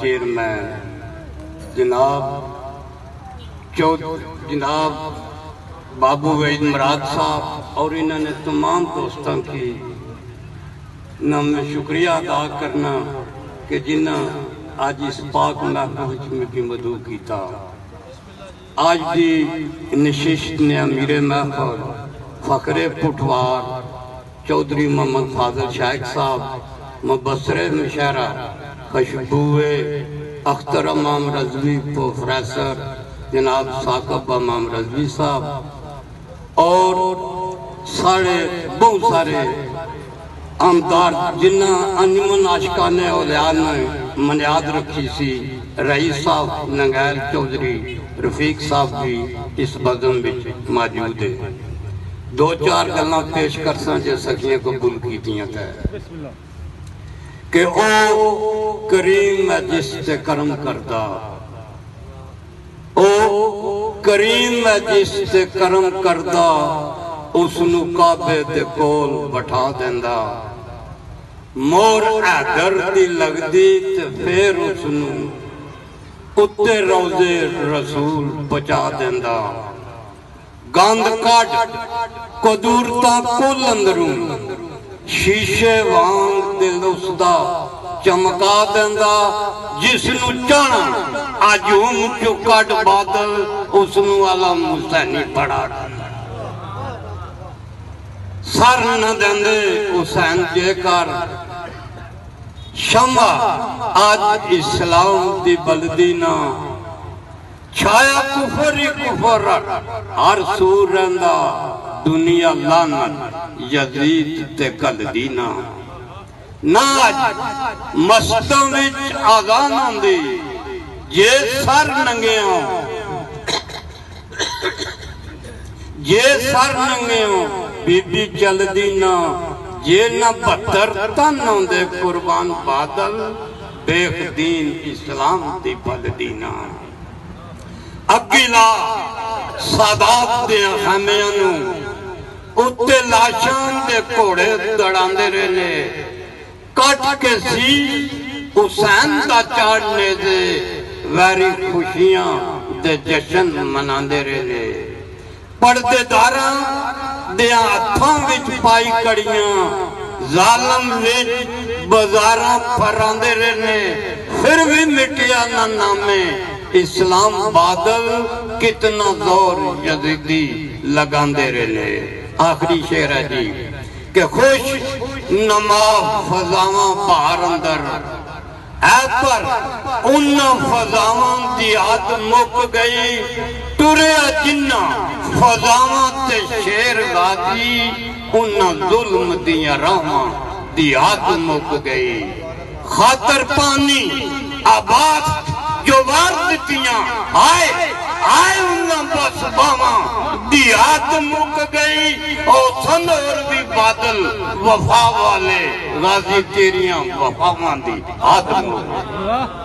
Chairman جناب بابو وحید مراد صاحب اور انہوں نے تمام دوستوں کی نام میں شکریہ ادا کرنا کہ جنہاں آج اس پاک محفل میں بھی مدعو کیتا. آج دی نشست نے امیر محفل فخر پٹوار چودھری محمد فاضل شیخ صاحب مبصر مشاعرہ خوشبوئے اختر امام رضوی پروفیسر جناب ثاقب امام رضوی صاحب اور بہت سارے عامدار جنہ انجمن عاشقان اولیاء نے منیاد رکھی سی. رئیس صاحب ننگیل چودھری رفیق صاحب بھی اس بزم میں موجود ہے. دو چار گلاں پیش کرساں جے سکیاں قبول کیتیاں تھے کہ او کریم ہے جس سے کرم کردہ، او کریم ہے جس سے کرم کردہ، اس نو کعبے دے کول بٹھا دیندہ. مور حیدر دی لگ دی تے پھر اس نو اتے روزے رسول بچا دیندہ. گاند کاٹ قدورتا کل اندروں شیشے وانگ دل اسدا چمکا دیندہ. جس نو چانا آجوم چکٹ بادل اس نو علم حسینی پڑا دیندہ. سر نہ دیندے حسین جے کر شمع آج اسلام دی بلدینا چھایا کفری کفر ہر سور رہندا دنیا لعنت یزید تے کل دینا. ناج مستوں وچ آذان آندی جے سر ننگیاں بی بی چل دینا. جے نہ 72 تن ہوندے قربان بادل بیخ دین اسلام دی پل دینا. اگلا سادات دے خیمیاں اتے لاشان دے کوڑے دڑان دے رہنے کٹ کے سی حسین دا چاڑنے دے ویری خوشیاں دے جشن منان دے رہنے. پردے داراں دیاں ہتھاں وچ پائی کڑیاں ظالم وچ بازاراں پھران دے رہنے. پھر بھی مٹیا نہ نامے اسلام بادل کتنا زور یزیدی لگان دے رہنے. آخری شعر ہے جی کہ خوش نما فضاواں باہر اندر اے پر ان فضاواں دی عاد مک گئی. ٹریا جنہ فضاواں تے شیر غازی ان ظلم دیاں راہاں دی عاد مک گئی. خاطر پانی آباد جو وار دیتیاں آئے انہاں بس باواں دی عاد مک گئی. او سنور دی بادل وفا والے غازی تیریاں وفاواں دی عاد مک گئی.